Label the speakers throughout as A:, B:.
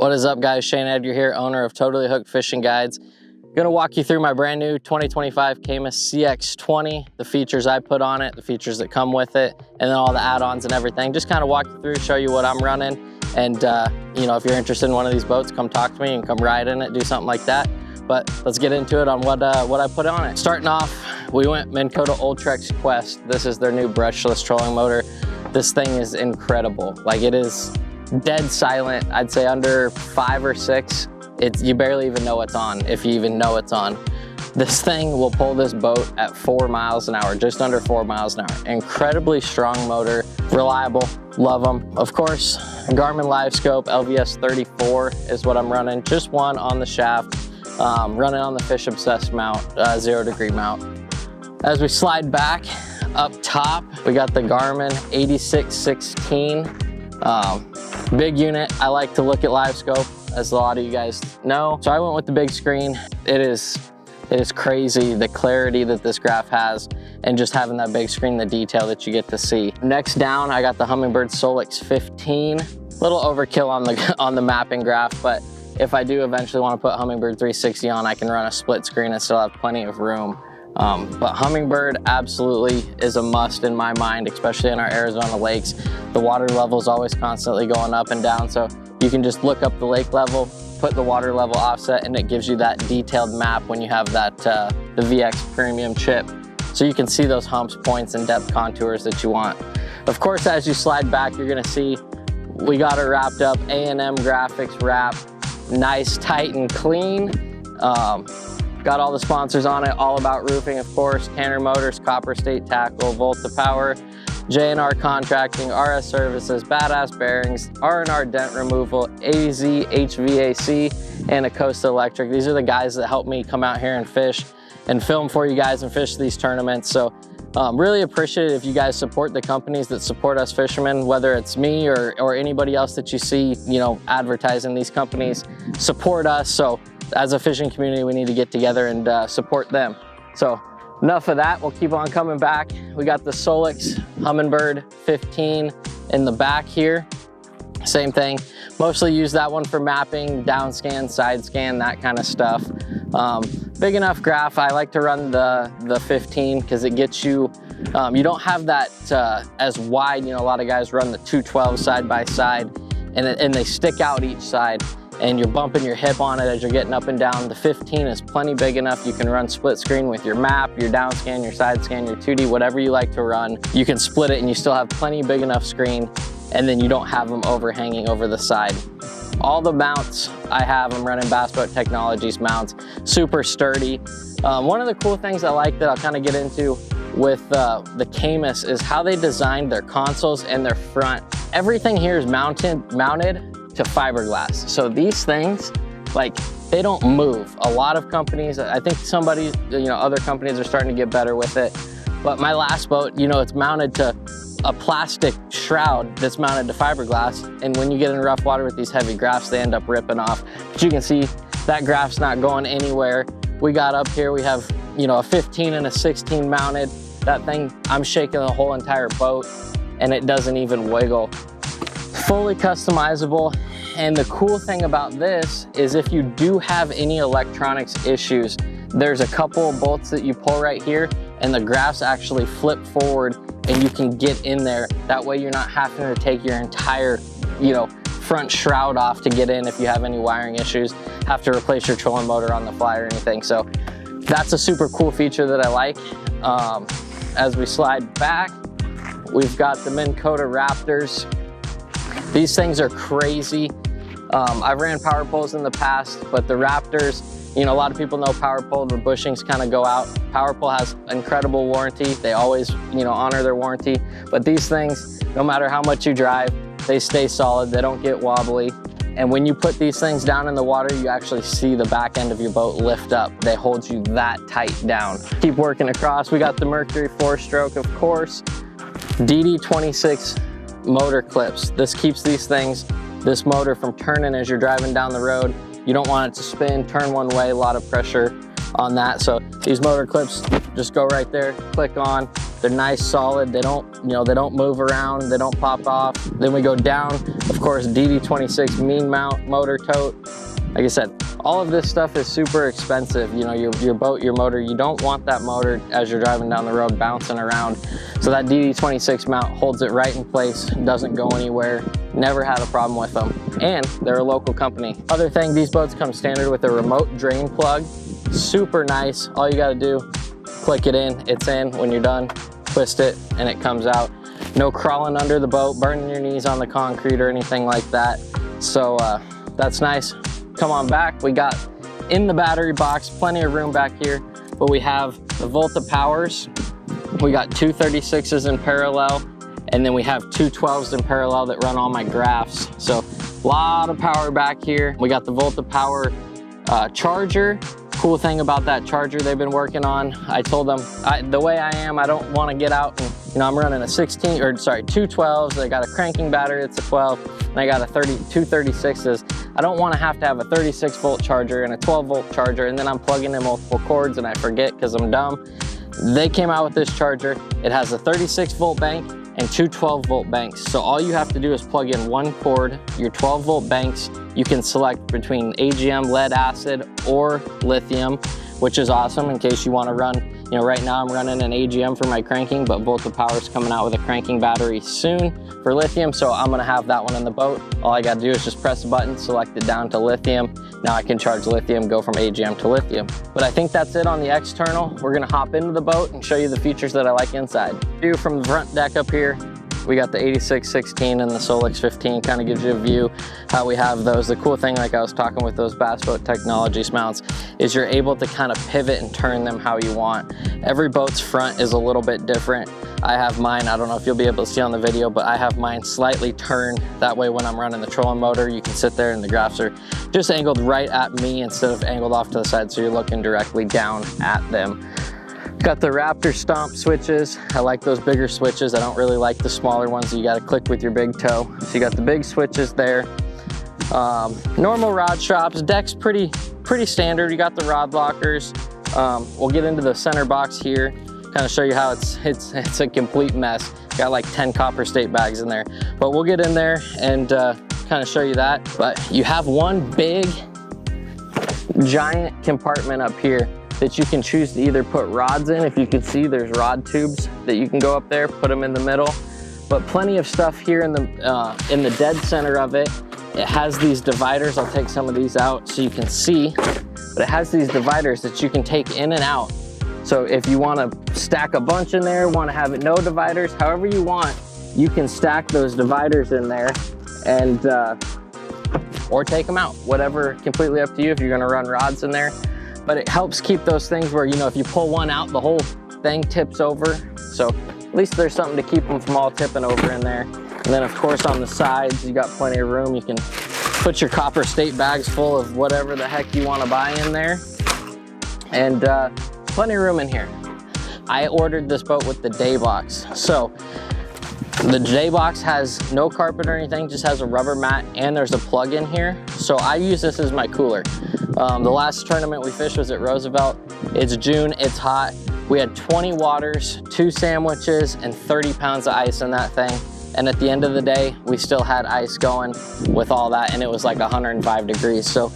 A: What is up, guys? Shane Edgar here, owner of Totally Hooked Fishing Guides. Gonna walk you through my brand new 2025 Caymas CX20, the features I put on it, the features that come with it, and then all the add-ons and everything. Just kind of walk you through, show you what I'm running. And you know, if you're interested in one of these boats, come talk to me and come ride in it, do something like that. But let's get into it on what I put on it. Starting off, we went Minn Kota Ultrex Quest. This is their new brushless trolling motor. This thing is incredible. Like, it is dead silent. I'd say under 5 or 6, you barely even know it's on, if you even know it's on. This thing will pull this boat at 4 miles an hour, just under 4 miles an hour. Incredibly strong motor, reliable, love them. Of course, Garmin LiveScope LVS34 is what I'm running. Just one on the shaft, running on the Fish Obsessed mount, 0-degree mount. As we slide back up top, we got the Garmin 8616. Big unit. I like to look at LiveScope, as a lot of you guys know. So I went with the big screen. It is crazy, the clarity that this graph has, and just having that big screen, the detail that you get to see. Next down, I got the Humminbird Solix 15. Little overkill on the mapping graph, but if I do eventually want to put Humminbird 360 on, I can run a split screen and still have plenty of room. But Humminbird absolutely is a must in my mind, especially in our Arizona lakes. The water level is always constantly going up and down, so you can just look up the lake level, put the water level offset, and it gives you that detailed map when you have that the VX Premium chip. So you can see those humps, points, and depth contours that you want. Of course, as you slide back, you're gonna see we got it wrapped up, A&M graphics wrap, nice, tight, and clean. Got all the sponsors on it, All About Roofing, of course, Canner Motors, Copperstate Tackle, Volta Power, J&R Contracting, RS Services, Badass Bearings, R&R Dent Removal, AZ HVAC, and Acosta Electric. These are the guys that help me come out here and fish and film for you guys and fish these tournaments. So really appreciate it if you guys support the companies that support us fishermen, whether it's me or anybody else that you see, you know, advertising these companies. Support us. So as a fishing community, we need to get together and support them. So enough of that, we'll keep on coming back. We got the Solix Humminbird 15 in the back here. Same thing, mostly use that one for mapping, down scan, side scan, that kind of stuff. Big enough graph. I like to run the 15 because it gets you, you don't have that as wide. You know, a lot of guys run the 212 side by side, and they stick out each side, and you're bumping your hip on it as you're getting up and down. The 15 is plenty big enough. You can run split screen with your map, your down scan, your side scan, your 2D, whatever you like to run. You can split it and you still have plenty big enough screen, and then you don't have them overhanging over the side. All the mounts I have, I'm running Bass Boat Technologies mounts, super sturdy. One of the cool things I like that I'll kind of get into with the Caymas is how they designed their consoles and their front. Everything here is mounted to fiberglass. So these things, like, they don't move. A lot of companies, I think other companies are starting to get better with it. But my last boat, you know, it's mounted to a plastic shroud that's mounted to fiberglass. And when you get in rough water with these heavy graphs, they end up ripping off. But you can see that graph's not going anywhere. We got up here, we have, you know, a 15 and a 16 mounted. That thing, I'm shaking the whole entire boat and it doesn't even wiggle. Fully customizable. And the cool thing about this is if you do have any electronics issues, there's a couple of bolts that you pull right here and the graphs actually flip forward and you can get in there. That way you're not having to take your entire, you know, front shroud off to get in if you have any wiring issues, have to replace your trolling motor on the fly or anything. So that's a super cool feature that I like. As we slide back, we've got the Minn Kota Raptors. These things are crazy. I've ran power poles in the past, but the Raptors, you know, a lot of people know power pole, the bushings kind of go out. Power pole has incredible warranty. They always, you know, honor their warranty. But these things, no matter how much you drive, they stay solid. They don't get wobbly. And when you put these things down in the water, you actually see the back end of your boat lift up. They hold you that tight down. Keep working across. We got the Mercury 4-stroke, of course. DD26 motor clips. This keeps this motor from turning as you're driving down the road. You don't want it to spin, turn one way, a lot of pressure on that. So these motor clips just go right there, click on, They're nice, solid. They don't, you know, they don't move around. They don't pop off. Then we go down, of course, DD26 mean mount motor tote. Like I said, all of this stuff is super expensive. You know, your boat, your motor, you don't want that motor as you're driving down the road bouncing around. So that DD26 mount holds it right in place, doesn't go anywhere. Never had a problem with them. And they're a local company. Other thing, these boats come standard with a remote drain plug. Super nice. All you gotta do, click it in, it's in. When you're done, twist it and it comes out. No crawling under the boat, burning your knees on the concrete or anything like that. So that's nice. Come on back. We got in the battery box, plenty of room back here, but we have the Volta powers. We got two 36s in parallel, and then we have two 12s in parallel that run all my graphs. So a lot of power back here. We got the Volta power charger. Cool thing about that charger they've been working on, I told them, the way I am, I don't want to get out and, you know, I'm running a 16, or sorry, two 12s. I got a cranking battery, it's a 12, and I got two 36s. I don't want to have a 36 volt charger and a 12 volt charger, and then I'm plugging in multiple cords and I forget because I'm dumb. They came out with this charger. It has a 36 volt bank and two 12 volt banks. So all you have to do is plug in one cord, your 12 volt banks. You can select between AGM, lead acid, or lithium, which is awesome in case you want to run, you know, right now I'm running an AGM for my cranking, but Volta Power's coming out with a cranking battery soon for lithium, so I'm gonna have that one in the boat. All I gotta do is just press a button, select it down to lithium. Now I can charge lithium, go from AGM to lithium. But I think that's it on the external. We're gonna hop into the boat and show you the features that I like inside. View from the front deck up here. We got the 8616 and the Solix 15, kind of gives you a view how we have those. The cool thing, like I was talking with those Bass Boat Technologies mounts, is you're able to kind of pivot and turn them how you want. Every boat's front is a little bit different. I have mine, I don't know if you'll be able to see on the video, but I have mine slightly turned. That way when I'm running the trolling motor, you can sit there and the graphs are just angled right at me instead of angled off to the side, so you're looking directly down at them. Got the Raptor stomp switches. I like those bigger switches. I don't really like the smaller ones that you gotta click with your big toe. So you got the big switches there. Normal rod straps. Deck's pretty standard. You got the rod lockers. We'll get into the center box here, kind of show you how it's a complete mess. Got like 10 Copperstate bags in there. But we'll get in there and kind of show you that. But you have one big, giant compartment up here that you can choose to either put rods in. If you can see, there's rod tubes that you can go up there, put them in the middle. But plenty of stuff here in the dead center of it. It has these dividers. I'll take some of these out so you can see. But it has these dividers that you can take in and out. So if you want to stack a bunch in there, want to have it no dividers, however you want, you can stack those dividers in there and or take them out. Whatever, completely up to you if you're going to run rods in there. But it helps keep those things where, you know, if you pull one out, the whole thing tips over. So at least there's something to keep them from all tipping over in there. And then of course on the sides, you got plenty of room. You can put your Copperstate bags full of whatever the heck you want to buy in there. And plenty of room in here. I ordered this boat with the day box. So the day box has no carpet or anything, just has a rubber mat, and there's a plug in here. So I use this as my cooler. The last tournament we fished was at Roosevelt. It's June, it's hot. We had 20 waters, 2 sandwiches, and 30 pounds of ice in that thing. And at the end of the day, we still had ice going with all that, and it was like 105 degrees. So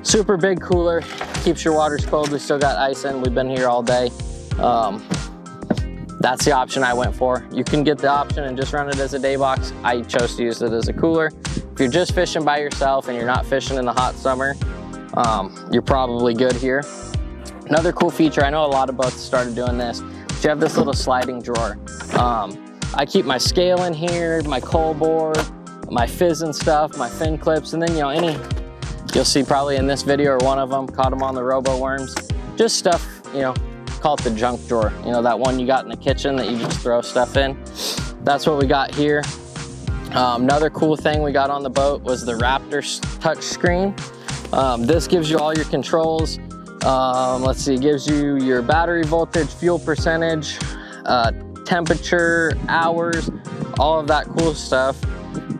A: super big cooler, keeps your waters cold. We still got ice in, we've been here all day. That's the option I went for. You can get the option and just run it as a day box. I chose to use it as a cooler. If you're just fishing by yourself and you're not fishing in the hot summer, you're probably good here. Another cool feature, I know a lot of boats started doing this, but you have this little sliding drawer. I keep my scale in here, my coal board, my fizz and stuff, my fin clips, and then, you know, you'll see probably in this video or one of them, caught them on the robo worms. Just stuff, you know, call it the junk drawer. You know, that one you got in the kitchen that you just throw stuff in. That's what we got here. Another cool thing we got on the boat was the Raptor touch screen. This gives you all your controls. Let's see, it gives you your battery voltage, fuel percentage, temperature, hours, all of that cool stuff.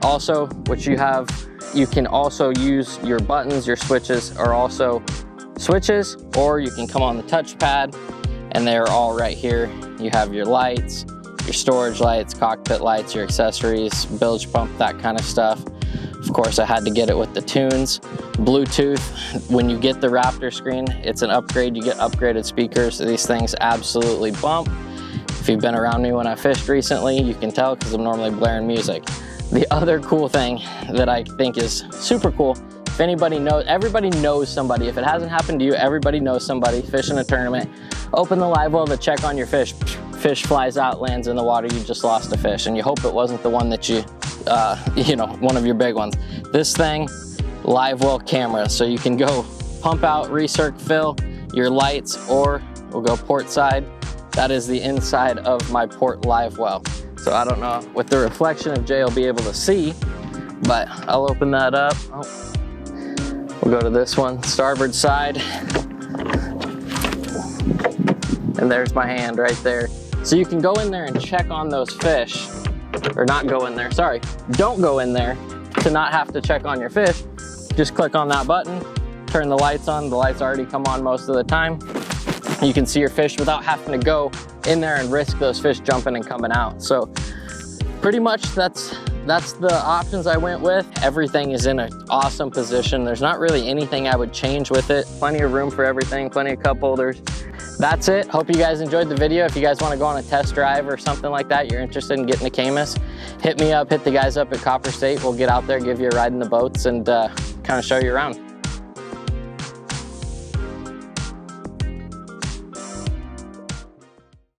A: Also, what you have, you can also use your buttons, your switches are also switches, or you can come on the touchpad and they're all right here. You have your lights, your storage lights, cockpit lights, your accessories, bilge pump, that kind of stuff. Of course, I had to get it with the tunes. Bluetooth, when you get the Raptor screen, it's an upgrade. You get upgraded speakers. These things absolutely bump. If you've been around me when I fished recently, you can tell because I'm normally blaring music. The other cool thing that I think is super cool, if anybody knows, everybody knows somebody. If it hasn't happened to you, everybody knows somebody fishing a tournament. Open the live well to check on your fish. Fish flies out, lands in the water, you just lost a fish, and you hope it wasn't the one that you know, one of your big ones. This thing, live well camera, so you can go pump out, recirc, fill your lights, or we'll go port side. That is the inside of my port live well. So I don't know with the reflection if Jay will be able to see, but I'll open that up. Oh. We'll go to this one, starboard side. And there's my hand right there. So you can go in there and check on those fish, or not go in there, sorry. Don't go in there to not have to check on your fish. Just click on that button, turn the lights on. The lights already come on most of the time. You can see your fish without having to go in there and risk those fish jumping and coming out. So pretty much that's the options I went with. Everything is in an awesome position. There's not really anything I would change with it. Plenty of room for everything, plenty of cup holders. That's it. Hope you guys enjoyed the video. If you guys want to go on a test drive or something like that, you're interested in getting a Caymas, hit me up, hit the guys up at Copperstate. We'll get out there, give you a ride in the boats, and kind of show you around.